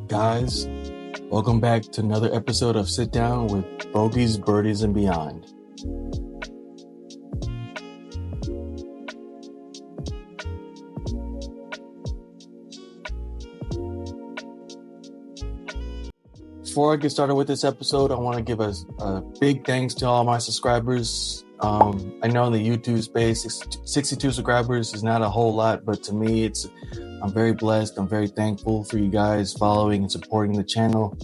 Guys, welcome back to another episode of Sit Down with Bogeys, Birdies, and Beyond. Before I get started with this episode, I want to give a big thanks to all my subscribers. I know in the YouTube space, 62 subscribers is not a whole lot, but to me, I'm very blessed. I'm very thankful for you guys following and supporting the channel.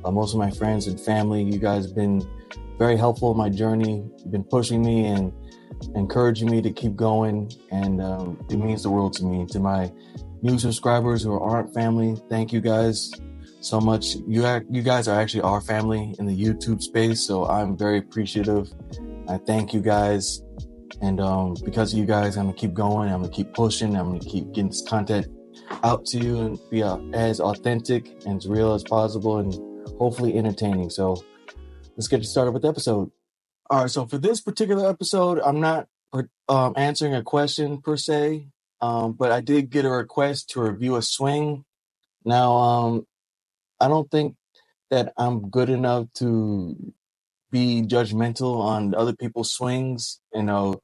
Most of my friends and family, you guys have been very helpful in my journey. You've been pushing me and encouraging me to keep going, and it means the world to me. To my new subscribers who aren't family, thank you guys so much. You guys are actually our family in the YouTube space, so I'm very appreciative. I thank you guys, and because of you guys, I'm gonna keep going. I'm gonna keep pushing. I'm gonna keep getting this content out to you and be as authentic and as real as possible, and hopefully entertaining. So let's get started with the episode. All right, so for this particular episode, I'm not answering a question per se, but I did get a request to review a swing. Now, I don't think that I'm good enough to be judgmental on other people's swings. You know,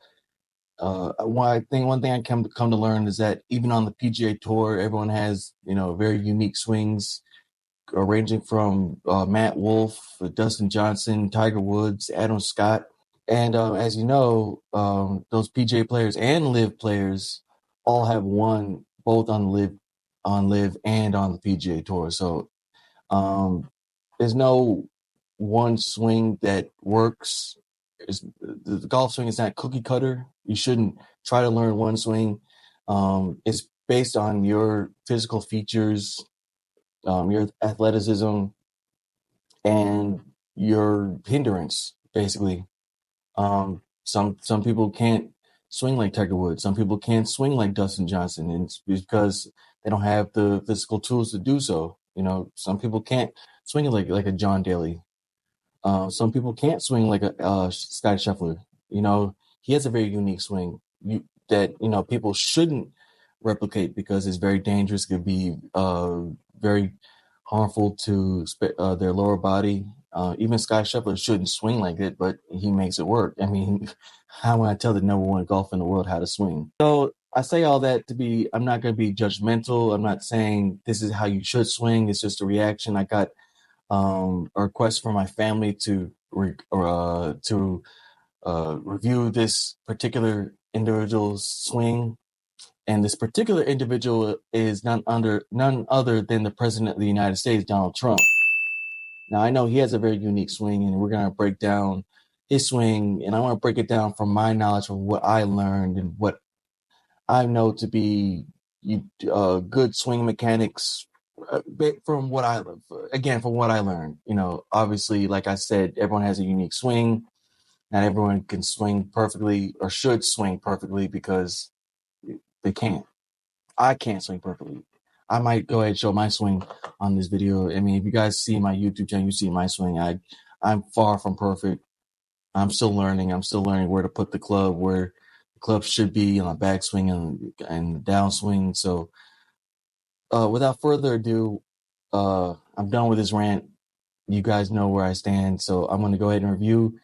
one thing I come to learn is that even on the PGA Tour, everyone has, very unique swings, ranging from Matt Wolff, Dustin Johnson, Tiger Woods, Adam Scott. And as you know, those PGA players and LIV players all have won both on LIV and on the PGA Tour. So there's no one swing that works. The golf swing is not cookie cutter. You shouldn't try to learn one swing. It's based on your physical features, your athleticism, and your hindrance, basically. Some people can't swing like Tiger Woods. Some people can't swing like Dustin Johnson, and it's because they don't have the physical tools to do so. Some people can't swing like a John Daly. Some people can't swing like a Scottie Scheffler. He has a very unique swing that people shouldn't replicate because it's very dangerous. It could be very harmful to their lower body. Even Scottie Scheffler shouldn't swing like it, but he makes it work. I mean, how would I tell the number one golfer in the world how to swing? So I say all that I'm not going to be judgmental. I'm not saying this is how you should swing. It's just a reaction. I got a request from my family to review this particular individual's swing. And this particular individual is none other than the President of the United States, Donald Trump. Now, I know he has a very unique swing, and we're going to break down his swing, and I want to break it down from my knowledge of what I learned and what I know to be good swing mechanics from what I learned. Obviously, like I said, everyone has a unique swing. Not everyone can swing perfectly or should swing perfectly because they can't. I can't swing perfectly. I might go ahead and show my swing on this video. I mean, if you guys see my YouTube channel, you see my swing. I'm far from perfect. I'm still learning. Where to put the club, where the club should be on a backswing and downswing. So without further ado, I'm done with this rant. You guys know where I stand. So I'm going to go ahead and review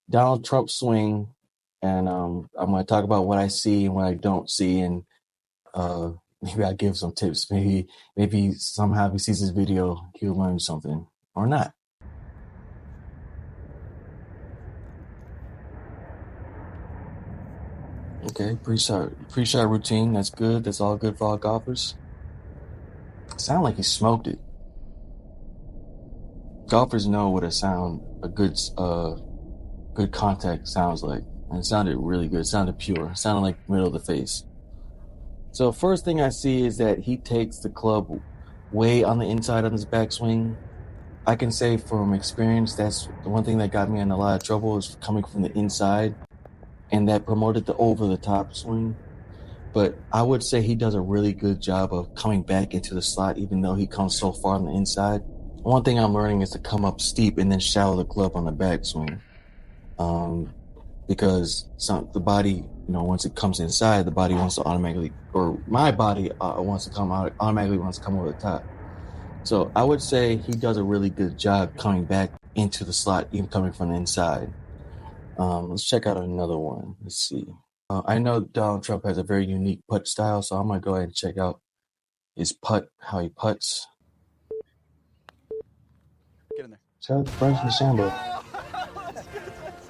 Donald Trump's swing. And I'm going to talk about what I see and what I don't see. And maybe I'll give some tips. Maybe somehow if he sees this video, he'll learn something or not. Okay, pre-shot routine. That's good. That's all good for all golfers. Sound like he smoked it. Golfers know what a good contact sounds like. And it sounded really good. It sounded pure. It sounded like middle of the face. So first thing I see is that he takes the club way on the inside on his backswing. I can say from experience, that's the one thing that got me in a lot of trouble is coming from the inside, and that promoted the over-the-top swing. But I would say he does a really good job of coming back into the slot, even though he comes so far on the inside. One thing I'm learning is to come up steep and then shallow the club on the backswing. because the body, once it comes inside, the body wants to automatically, or my body wants to automatically wants to come over the top. So I would say he does a really good job coming back into the slot, even coming from the inside. Let's check out another one. Let's see. I know Donald Trump has a very unique putt style, so I'm going to go ahead and check out his putt, how he putts. Get in there. Shout out to Bryson DeChambeau.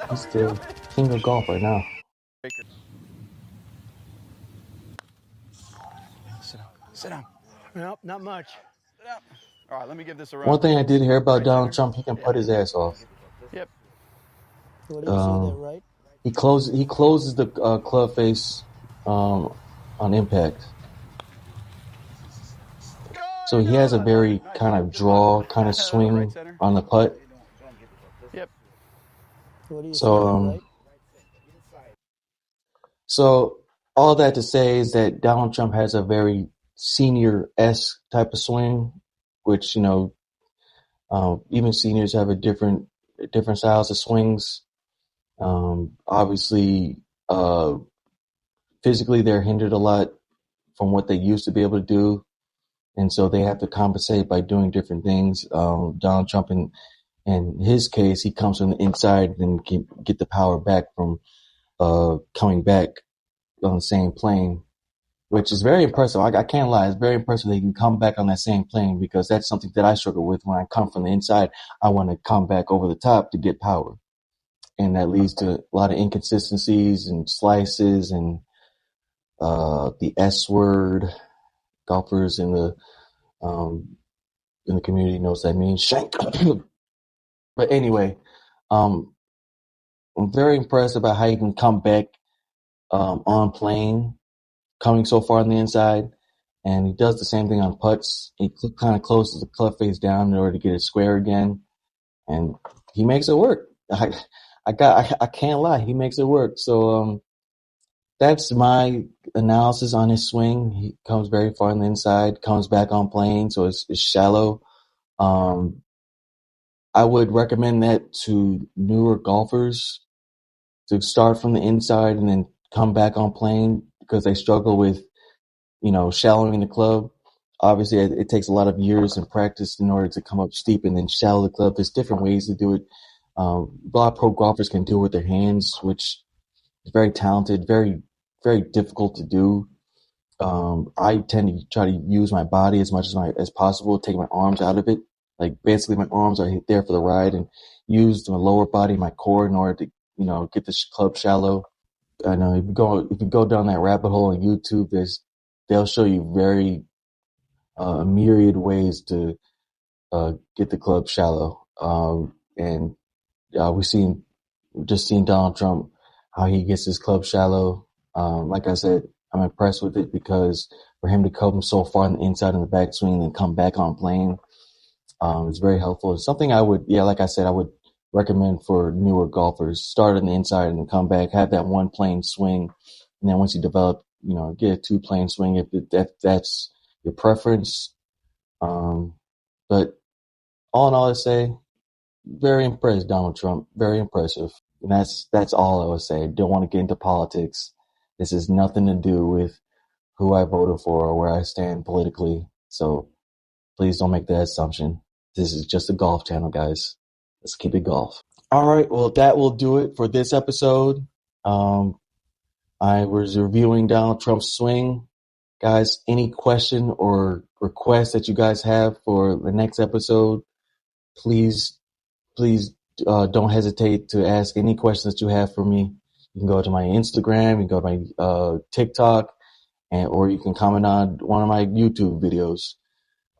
He's the king of golf right now. Baker. Sit down. Nope, not much. Sit down. All right, let me give this a run. One thing I did hear about Donald Trump, he can putt his ass off. Yep. What do you say there, right? He closes the club face on impact. So he has a very kind of draw, kind of swing on the putt. Yep. What do you say there, right? So all that to say is that Donald Trump has a very senior-esque type of swing, which, even seniors have a different styles of swings. Obviously, physically they're hindered a lot from what they used to be able to do. And so they have to compensate by doing different things. Donald Trump, in his case, he comes from the inside and can get the power back from coming back on the same plane, which is very impressive. I can't lie. It's very impressive that he can come back on that same plane, because that's something that I struggle with. When I come from the inside, I want to come back over the top to get power. And that leads to a lot of inconsistencies and slices and the S word. Golfers in the community knows what that means. Shank. But anyway, I'm very impressed about how he can come back on plane, coming so far on the inside, and he does the same thing on putts. He kind of closes the club face down in order to get it square again, and he makes it work. I can't lie, he makes it work. So that's my analysis on his swing. He comes very far on the inside, comes back on plane, so it's shallow. I would recommend that to newer golfers, to start from the inside and then come back on plane, because they struggle with, shallowing the club. Obviously, it takes a lot of years and practice in order to come up steep and then shallow the club. There's different ways to do it. A lot of pro golfers can do it with their hands, which is very talented, very, very difficult to do. I tend to try to use my body as much as possible, take my arms out of it. Like, basically my arms are there for the ride, and use my lower body, my core, in order to, get the club shallow. I know if you go down that rabbit hole on YouTube, they'll show you very myriad ways to get the club shallow. And we've seen Donald Trump, how he gets his club shallow. Like I said, I'm impressed with it, because for him to come so far on the inside and the backswing and then come back on plane, it's very helpful. It's something I would recommend for newer golfers. Start on the inside and then come back, have that one plane swing, and then once you develop, get a 2-plane swing if that's your preference. But all in all, I say, very impressed, Donald Trump. Very impressive. And that's all I would say. Don't want to get into politics. This has nothing to do with who I voted for or where I stand politically. So please don't make that assumption. This is just a golf channel, guys. Let's keep it golf. All right. Well, that will do it for this episode. I was reviewing Donald Trump's swing. Guys, any question or request that you guys have for the next episode, please don't hesitate to ask any questions that you have for me. You can go to my Instagram, you can go to my TikTok, or you can comment on one of my YouTube videos.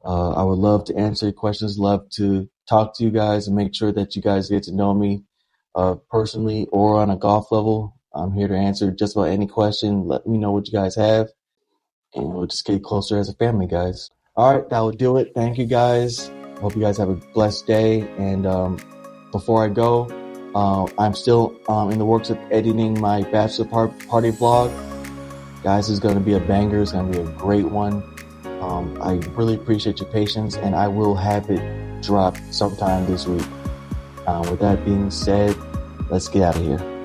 I would love to answer your questions, love to talk to you guys and make sure that you guys get to know me personally or on a golf level. I'm here to answer just about any question. Let me know what you guys have, and we'll just get closer as a family, guys. All right, that will do it. Thank you, guys. Hope you guys have a blessed day. And before I go, I'm still in the works of editing my bachelor party vlog. Guys, this is going to be a banger. It's going to be a great one. I really appreciate your patience, and I will have it drop sometime this week. With that being said, let's get out of here.